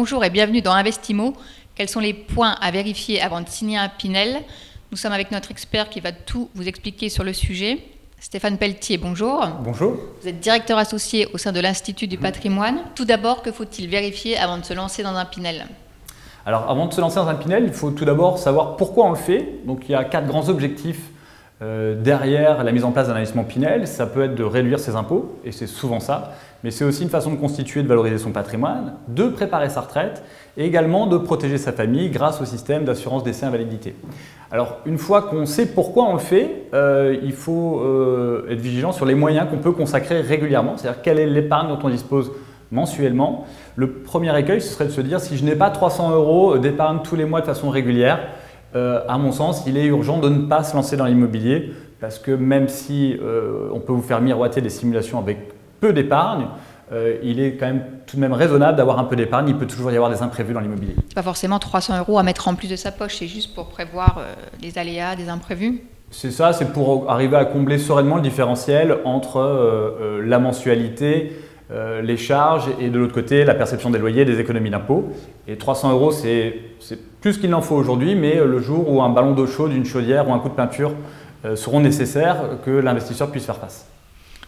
Bonjour et bienvenue dans Investimo. Quels sont les points à vérifier avant de signer un Pinel? Nous sommes avec notre expert qui va tout vous expliquer sur le sujet. Stéphane Pelletier, bonjour. Bonjour. Vous êtes directeur associé au sein de l'Institut du patrimoine. Tout d'abord, que faut-il vérifier avant de se lancer dans un Pinel? Alors avant de se lancer dans un Pinel, il faut tout d'abord savoir pourquoi on le fait. Donc il y a 4 grands objectifs derrière la mise en place d'un investissement Pinel. Ça peut être de réduire ses impôts, et c'est souvent ça, mais c'est aussi une façon de constituer, de valoriser son patrimoine, de préparer sa retraite et également de protéger sa famille grâce au système d'assurance décès invalidité. Alors une fois qu'on sait pourquoi on le fait, il faut être vigilant sur les moyens qu'on peut consacrer régulièrement, c'est-à-dire quelle est l'épargne dont on dispose mensuellement. Le premier écueil, ce serait de se dire si je n'ai pas 300 € d'épargne tous les mois de façon régulière, à mon sens, il est urgent de ne pas se lancer dans l'immobilier parce que même si on peut vous faire miroiter des simulations avec peu d'épargne, il est quand même tout de même raisonnable d'avoir un peu d'épargne. Il peut toujours y avoir des imprévus dans l'immobilier. Ce n'est pas forcément 300 € à mettre en plus de sa poche, c'est juste pour prévoir les aléas, des imprévus. C'est ça, c'est pour arriver à combler sereinement le différentiel entre la mensualité, les charges et de l'autre côté la perception des loyers, des économies d'impôts. Et 300 €, c'est plus qu'il n'en faut aujourd'hui, mais le jour où un ballon d'eau chaude, une chaudière ou un coup de peinture seront nécessaires, que l'investisseur puisse faire face.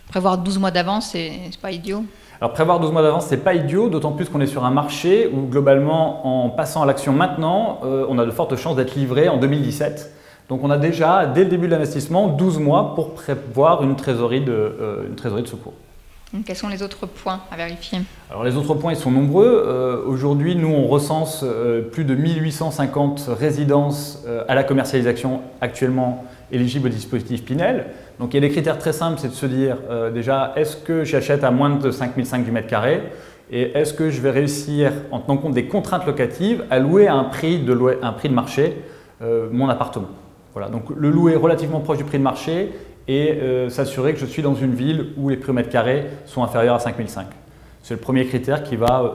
Prévoir 12 mois d'avance, c'est pas idiot? Alors prévoir 12 mois d'avance, c'est pas idiot, d'autant plus qu'on est sur un marché où globalement, en passant à l'action maintenant, on a de fortes chances d'être livré en 2017. Donc on a déjà, dès le début de l'investissement, 12 mois pour prévoir une trésorerie de secours. Donc, quels sont les autres points à vérifier? Alors les autres points, ils sont nombreux. Aujourd'hui, nous, on recense plus de 1850 résidences à la commercialisation actuellement éligibles au dispositif Pinel. Donc il y a des critères très simples, c'est de se dire déjà, est-ce que j'achète à moins de 5005 du mètre carré et est-ce que je vais réussir, en tenant compte des contraintes locatives, à louer à un prix de marché mon appartement. Voilà, donc le louer relativement proche du prix de marché et s'assurer que je suis dans une ville où les prix au mètre carré sont inférieurs à 5005. C'est le premier critère qui va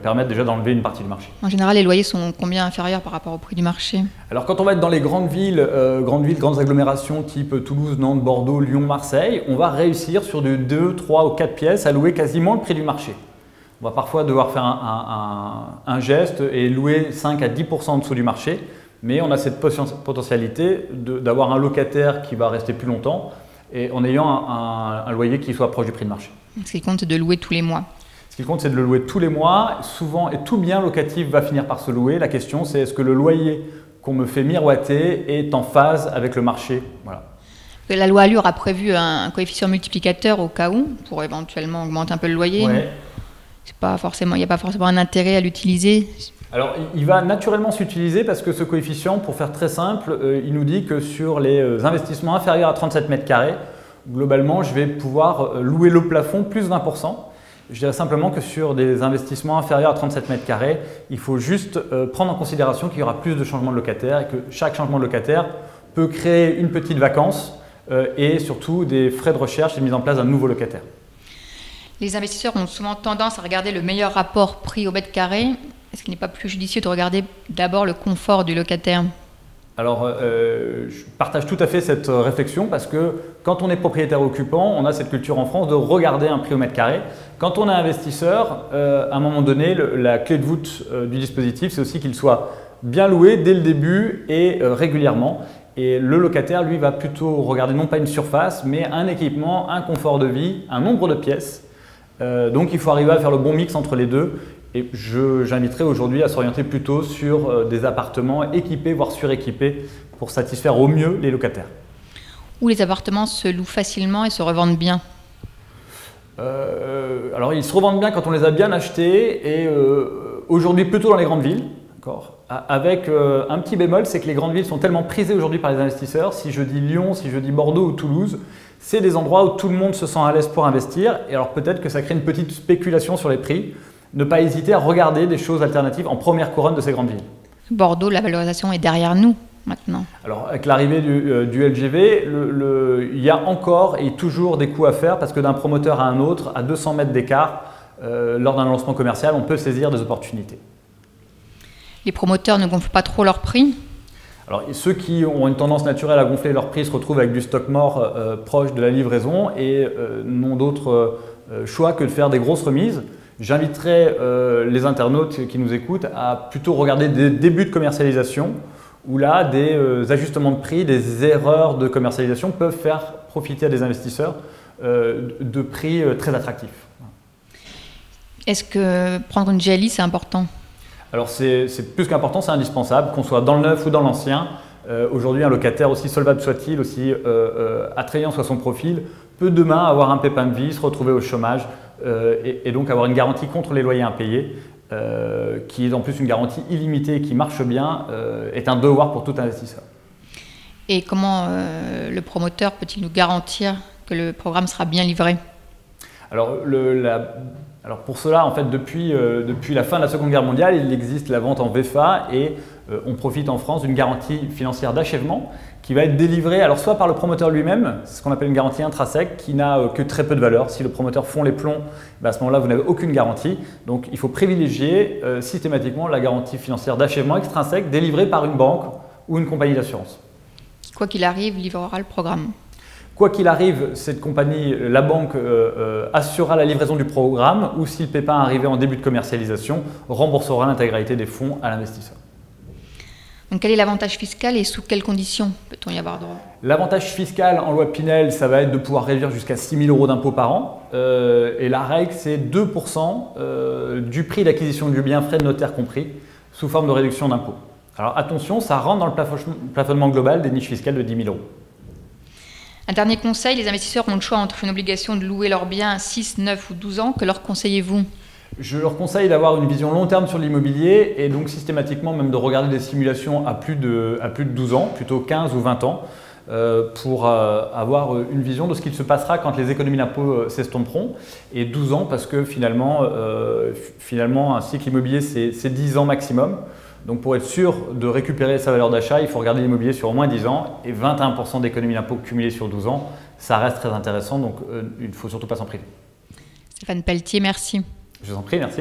permettre déjà d'enlever une partie du marché. En général, les loyers sont combien inférieurs par rapport au prix du marché? Alors quand on va être dans les grandes villes, grandes agglomérations type Toulouse, Nantes, Bordeaux, Lyon, Marseille, on va réussir sur du 2, 3 ou 4 pièces à louer quasiment le prix du marché. On va parfois devoir faire un geste et louer 5 à 10% en dessous du marché, mais on a cette potentialité d'avoir un locataire qui va rester plus longtemps et en ayant un loyer qui soit proche du prix de marché. Ce qui compte, c'est de louer tous les mois. Ce qui compte, c'est de le louer tous les mois. Souvent, et tout bien locatif va finir par se louer. La question, c'est est-ce que le loyer qu'on me fait miroiter est en phase avec le marché? Voilà. La loi Allure a prévu un coefficient multiplicateur au cas où, pour éventuellement augmenter un peu le loyer. Ouais. Il n'y a pas forcément un intérêt à l'utiliser. Alors, il va naturellement s'utiliser parce que ce coefficient, pour faire très simple, il nous dit que sur les investissements inférieurs à 37 mètres carrés, globalement, je vais pouvoir louer le plafond plus 20%. Je dirais simplement que sur des investissements inférieurs à 37 mètres carrés, il faut juste prendre en considération qu'il y aura plus de changements de locataire et que chaque changement de locataire peut créer une petite vacance et surtout des frais de recherche et de mise en place d'un nouveau locataire. Les investisseurs ont souvent tendance à regarder le meilleur rapport prix au mètre carré. Est-ce qu'il n'est pas plus judicieux de regarder d'abord le confort du locataire? Alors, je partage tout à fait cette réflexion parce que quand on est propriétaire occupant, on a cette culture en France de regarder un prix au mètre carré. Quand on est investisseur, à un moment donné, la clé de voûte du dispositif, c'est aussi qu'il soit bien loué dès le début et régulièrement. Et le locataire, lui, va plutôt regarder non pas une surface, mais un équipement, un confort de vie, un nombre de pièces. Donc, il faut arriver à faire le bon mix entre les deux. Et j'inviterai aujourd'hui à s'orienter plutôt sur des appartements équipés, voire suréquipés, pour satisfaire au mieux les locataires. Où les appartements se louent facilement et se revendent bien? Alors, ils se revendent bien quand on les a bien achetés et aujourd'hui plutôt dans les grandes villes. Avec un petit bémol, c'est que les grandes villes sont tellement prisées aujourd'hui par les investisseurs. Si je dis Lyon, si je dis Bordeaux ou Toulouse, c'est des endroits où tout le monde se sent à l'aise pour investir. Et alors peut-être que ça crée une petite spéculation sur les prix. Ne pas hésiter à regarder des choses alternatives en première couronne de ces grandes villes. Bordeaux, la valorisation est derrière nous maintenant. Alors avec l'arrivée du LGV, il y a encore et toujours des coûts à faire parce que d'un promoteur à un autre, à 200 mètres d'écart, lors d'un lancement commercial, on peut saisir des opportunités. Les promoteurs ne gonflent pas trop leurs prix? Alors, ceux qui ont une tendance naturelle à gonfler leurs prix se retrouvent avec du stock mort proche de la livraison et n'ont d'autre choix que de faire des grosses remises. J'inviterai les internautes qui nous écoutent à plutôt regarder des débuts de commercialisation où là, des ajustements de prix, des erreurs de commercialisation peuvent faire profiter à des investisseurs de prix très attractifs. Est-ce que prendre une GLI, c'est important? Alors c'est plus qu'important, c'est indispensable, qu'on soit dans le neuf ou dans l'ancien. Aujourd'hui, un locataire, aussi solvable soit-il, aussi attrayant soit son profil, peut demain avoir un pépin de vie, se retrouver au chômage et donc avoir une garantie contre les loyers impayés, qui est en plus une garantie illimitée qui marche bien, est un devoir pour tout investisseur. Et comment le promoteur peut-il nous garantir que le programme sera bien livré? Alors, pour cela, en fait, depuis la fin de la Seconde Guerre mondiale, il existe la vente en VFA et on profite en France d'une garantie financière d'achèvement qui va être délivrée alors soit par le promoteur lui-même, c'est ce qu'on appelle une garantie intrinsèque qui n'a que très peu de valeur. Si le promoteur fond les plombs, à ce moment-là, vous n'avez aucune garantie. Donc, il faut privilégier systématiquement la garantie financière d'achèvement extrinsèque délivrée par une banque ou une compagnie d'assurance. Quoi qu'il arrive, livrera le programme. Quoi qu'il arrive, cette compagnie, la banque assurera la livraison du programme ou si le pépin arrivait en début de commercialisation, remboursera l'intégralité des fonds à l'investisseur. Donc quel est l'avantage fiscal et sous quelles conditions peut-on y avoir droit? L'avantage fiscal en loi Pinel, ça va être de pouvoir réduire jusqu'à 6 000 € d'impôts par an. Et la règle, c'est 2% du prix d'acquisition du bien, frais de notaire compris, sous forme de réduction d'impôts. Alors attention, ça rentre dans le plafonnement global des niches fiscales de 10 000 €. Un dernier conseil, les investisseurs ont le choix entre une obligation de louer leurs biens à 6, 9 ou 12 ans. Que leur conseillez-vous? Je leur conseille d'avoir une vision long terme sur l'immobilier et donc systématiquement même de regarder des simulations à plus de 12 ans, plutôt 15 ou 20 ans, pour avoir une vision de ce qu'il se passera quand les économies d'impôts s'estomperont. Et 12 ans parce que finalement un cycle immobilier, c'est 10 ans maximum. Donc pour être sûr de récupérer sa valeur d'achat, il faut regarder l'immobilier sur au moins 10 ans et 21% d'économie d'impôt cumulée sur 12 ans, ça reste très intéressant, donc il ne faut surtout pas s'en priver. Stéphane Pelletier, merci. Je vous en prie, merci.